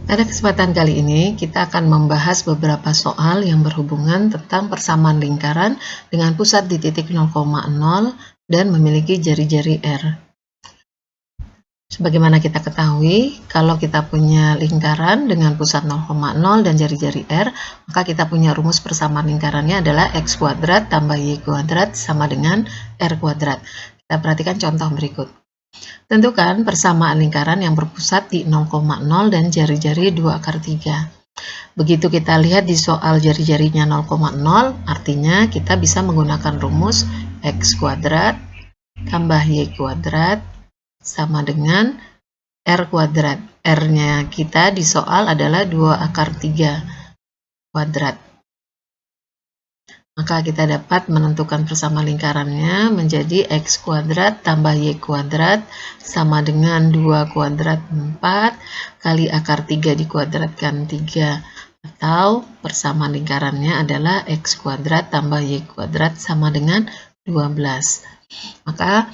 Pada kesempatan kali ini, kita akan membahas beberapa soal yang berhubungan tentang persamaan lingkaran dengan pusat di titik 0,0 dan memiliki jari-jari R. Sebagaimana kita ketahui, kalau kita punya lingkaran dengan pusat 0,0 dan jari-jari R, maka kita punya rumus persamaan lingkarannya adalah X kuadrat tambah Y kuadrat sama dengan R kuadrat. Kita perhatikan contoh berikut. Tentukan persamaan lingkaran yang berpusat di 0,0 dan jari-jari 2/3. Begitu kita lihat di soal jari-jarinya 0,0, artinya kita bisa menggunakan rumus X kuadrat tambah Y kuadrat sama dengan R kuadrat. R-nya kita di soal adalah 2/3 kuadrat. Maka kita dapat menentukan persamaan lingkarannya menjadi X kuadrat tambah Y kuadrat sama dengan 2 kuadrat 4 kali akar 3 dikuadratkan 3. Atau persamaan lingkarannya adalah X kuadrat tambah Y kuadrat sama dengan 12. Maka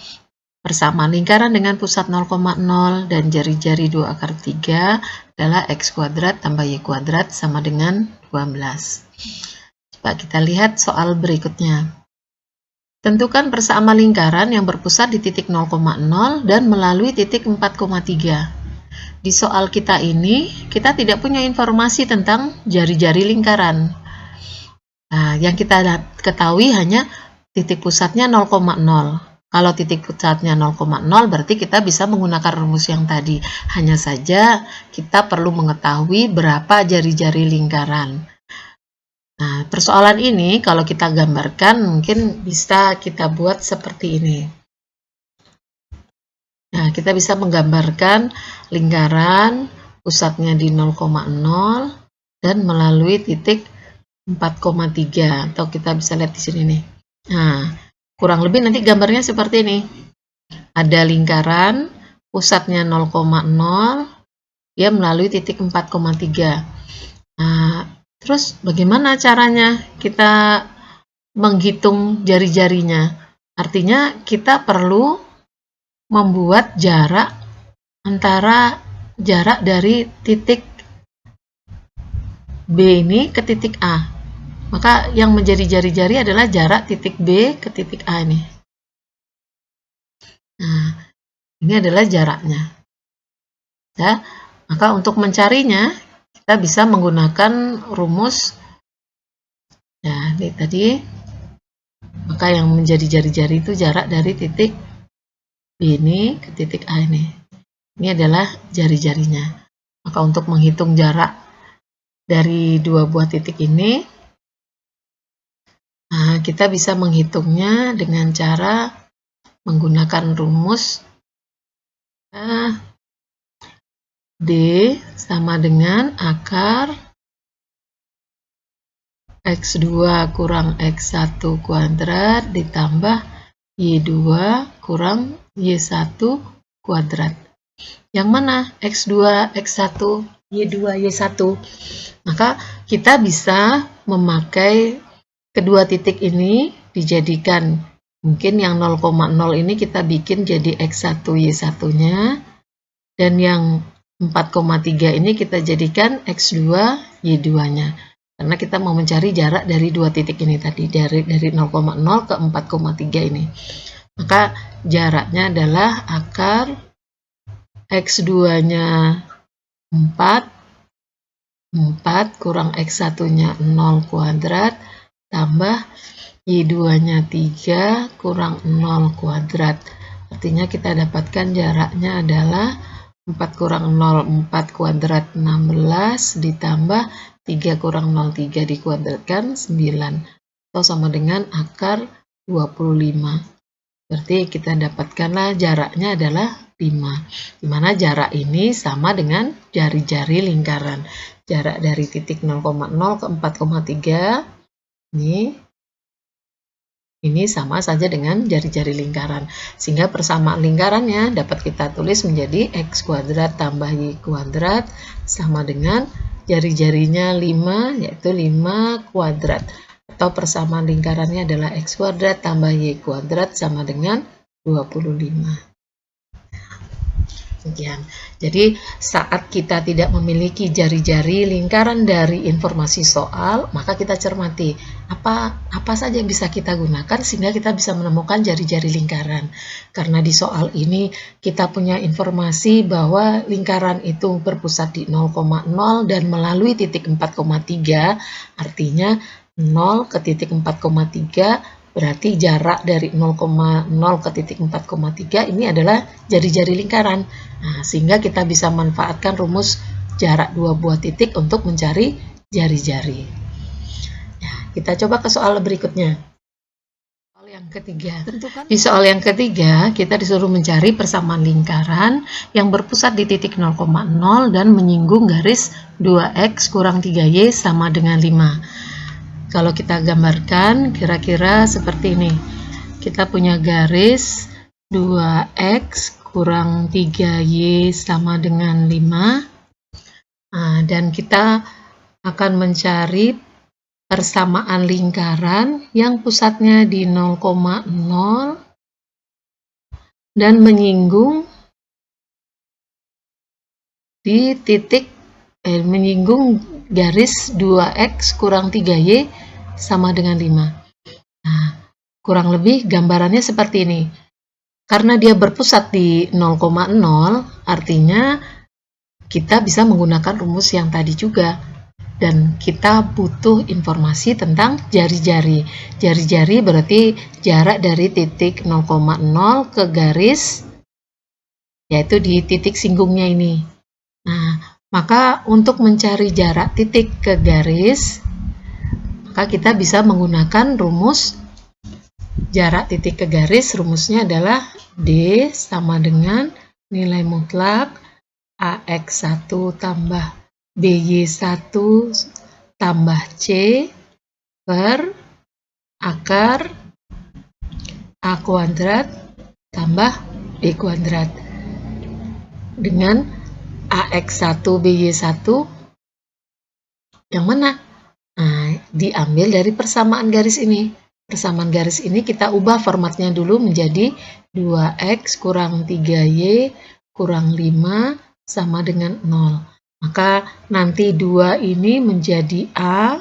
persamaan lingkaran dengan pusat 0,0 dan jari-jari 2/3 adalah X kuadrat tambah Y kuadrat sama dengan 12. Coba kita lihat soal berikutnya. Tentukan persamaan lingkaran yang berpusat di titik 0,0 dan melalui titik 4,3. Di soal kita ini, kita tidak punya informasi tentang jari-jari lingkaran. Nah, yang kita ketahui hanya titik pusatnya 0,0. Kalau titik pusatnya 0,0 berarti kita bisa menggunakan rumus yang tadi. Hanya saja kita perlu mengetahui berapa jari-jari lingkaran. Nah, persoalan ini kalau kita gambarkan mungkin bisa kita buat seperti ini. Nah, kita bisa menggambarkan lingkaran pusatnya di 0,0 dan melalui titik 4,3 atau kita bisa lihat di sini nih. Nah, kurang lebih nanti gambarnya seperti ini. Ada lingkaran pusatnya 0,0 dia melalui titik 4,3. Nah, terus bagaimana caranya kita menghitung jari-jarinya? Artinya kita perlu membuat jarak antara jarak dari titik B ini ke titik A. Maka yang menjadi jari-jari adalah jarak titik B ke titik A ini. Nah, ini adalah jaraknya. Ya, maka untuk mencarinya kita bisa menggunakan rumus. Ya, ini tadi. Maka yang menjadi jari-jari itu jarak dari titik B ini ke titik A ini. Ini adalah jari-jarinya. Maka untuk menghitung jarak dari dua buah titik ini, nah, kita bisa menghitungnya dengan cara menggunakan rumus D sama dengan akar X2 kurang X1 kuadrat ditambah Y2 kurang Y1 kuadrat. Yang mana X2, X1, Y2, Y1? Maka kita bisa memakai kedua titik ini dijadikan, mungkin yang 0,0 ini kita bikin jadi X1, Y1-nya, dan yang 4,3 ini kita jadikan X2, Y2-nya. Karena kita mau mencari jarak dari dua titik ini tadi, dari 0,0 ke 4,3 ini. Maka jaraknya adalah akar X2-nya 4 kurang X1-nya 0 kuadrat tambah Y2-nya 3 kurang 0 kuadrat. Artinya kita dapatkan jaraknya adalah 4 kurang 0, 4 kuadrat 16 ditambah 3 kurang 0, 3 dikuadratkan 9 atau sama dengan akar 25. Berarti kita dapatkanlah jaraknya adalah 5. Dimana jarak ini sama dengan jari-jari lingkaran. Jarak dari titik 0,0 ke 4,3 ini sama saja dengan jari-jari lingkaran. Sehingga persamaan lingkarannya dapat kita tulis menjadi X kuadrat tambah Y kuadrat sama dengan jari-jarinya 5, yaitu 5 kuadrat. Atau persamaan lingkarannya adalah X kuadrat tambah Y kuadrat sama dengan 25. Sekian. Jadi saat kita tidak memiliki jari-jari lingkaran dari informasi soal, maka kita cermati apa saja yang bisa kita gunakan sehingga kita bisa menemukan jari-jari lingkaran. Karena di soal ini kita punya informasi bahwa lingkaran itu berpusat di 0,0 dan melalui titik 4,3, artinya 0 ke titik 4,3 berarti jarak dari 0,0 ke titik 4,3 ini adalah jari-jari lingkaran. Nah, sehingga kita bisa manfaatkan rumus jarak dua buah titik untuk mencari jari-jari. Ya, kita coba ke soal berikutnya. Soal yang ketiga. Di soal yang ketiga, kita disuruh mencari persamaan lingkaran yang berpusat di titik 0,0 dan menyinggung garis 2x kurang 3y sama dengan 5. Kalau kita gambarkan kira-kira seperti ini. Kita punya garis 2x kurang 3y sama dengan 5. Nah, dan kita akan mencari persamaan lingkaran yang pusatnya di 0,0 dan menyinggung di titik menyinggung garis 2x kurang 3y sama dengan 5. Nah, kurang lebih gambarannya seperti ini. Karena dia berpusat di 0,0, artinya kita bisa menggunakan rumus yang tadi juga. Dan kita butuh informasi tentang jari-jari. Jari-jari berarti jarak dari titik 0,0 ke garis, yaitu di titik singgungnya ini. Nah, maka untuk mencari jarak titik ke garis, maka kita bisa menggunakan rumus jarak titik ke garis. Rumusnya adalah D sama dengan nilai mutlak AX1 tambah BY1 tambah C per akar A kuadrat tambah B kuadrat dengan AX1 BY1 yang mana? Nah, diambil dari persamaan garis ini. Persamaan garis ini kita ubah formatnya dulu menjadi 2x kurang 3y kurang 5 sama dengan 0. Maka nanti 2 ini menjadi A,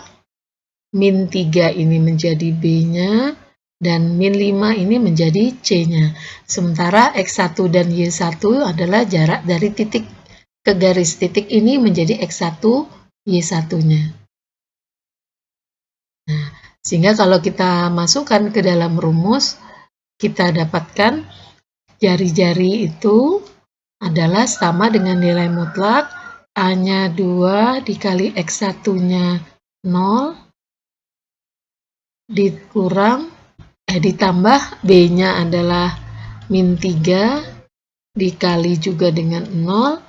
min 3 ini menjadi B-nya, dan min 5 ini menjadi C-nya. Sementara X1 dan Y1 adalah jarak dari titik ke garis. Titik ini menjadi X1, Y1-nya. Nah, sehingga kalau kita masukkan ke dalam rumus, kita dapatkan jari-jari itu adalah sama dengan nilai mutlak A-nya 2 dikali X1-nya 0 ditambah B-nya adalah min 3 dikali juga dengan 0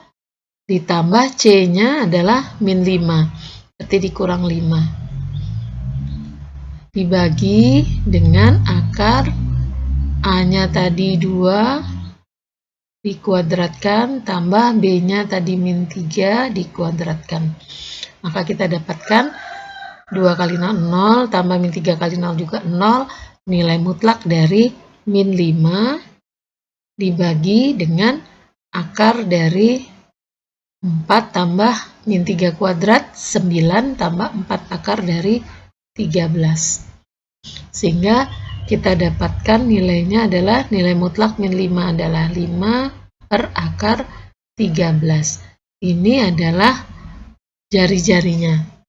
ditambah C-nya adalah min 5, berarti dikurang 5. Dibagi dengan akar A-nya tadi 2 dikuadratkan tambah B-nya tadi min 3 dikuadratkan. Maka kita dapatkan 2 kali 0 tambah min 3 kali 0 juga 0, nilai mutlak dari min 5 dibagi dengan akar dari 4 tambah min 3 kuadrat, 9 tambah 4 akar dari 13. Sehingga kita dapatkan nilainya adalah, nilai mutlak min 5 adalah 5 per akar 13. Ini adalah jari-jarinya.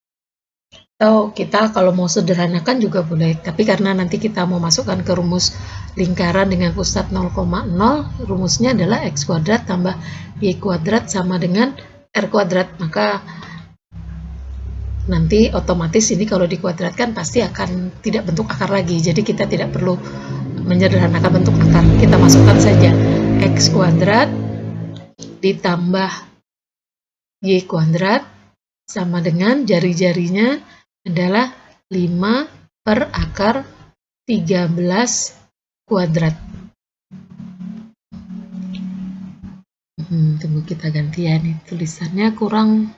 Atau kita kalau mau sederhanakan juga boleh, tapi karena nanti kita mau masukkan ke rumus lingkaran dengan pusat 0,0, rumusnya adalah x kuadrat tambah y kuadrat sama dengan r kuadrat, maka nanti otomatis ini kalau dikuadratkan pasti akan tidak bentuk akar lagi, jadi kita tidak perlu menyederhanakan bentuk akar, kita masukkan saja x kuadrat ditambah y kuadrat sama dengan jari-jarinya adalah 5 per akar 13 kuadrat. Tunggu kita ganti ya, nih tulisannya kurang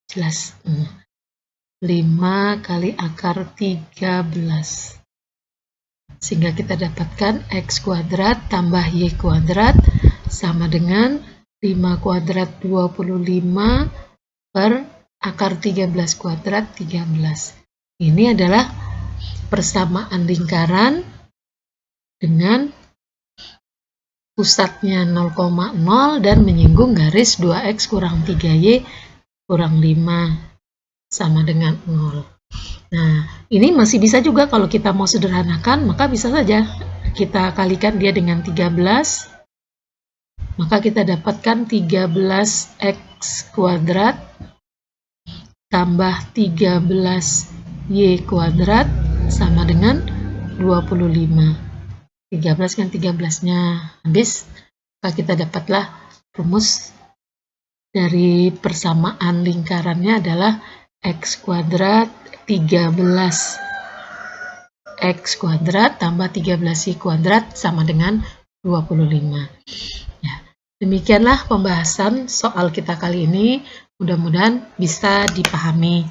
jelas. 5 kali akar 13. Sehingga kita dapatkan x kuadrat tambah y kuadrat sama dengan 5 kuadrat 25 per akar 13 kuadrat 13. Ini adalah persamaan lingkaran dengan pusatnya 0,0 dan menyinggung garis 2x kurang 3y kurang 5 sama dengan 0. Nah, ini masih bisa juga kalau kita mau sederhanakan, maka bisa saja kita kalikan dia dengan 13. Maka kita dapatkan 13x kuadrat tambah 13y kuadrat sama dengan 25. 13 kan 13-nya habis, maka kita dapatlah rumus dari persamaan lingkarannya adalah x kuadrat 13 x kuadrat tambah 13y kuadrat sama dengan 25. Ya, demikianlah pembahasan soal kita kali ini. Mudah-mudahan bisa dipahami.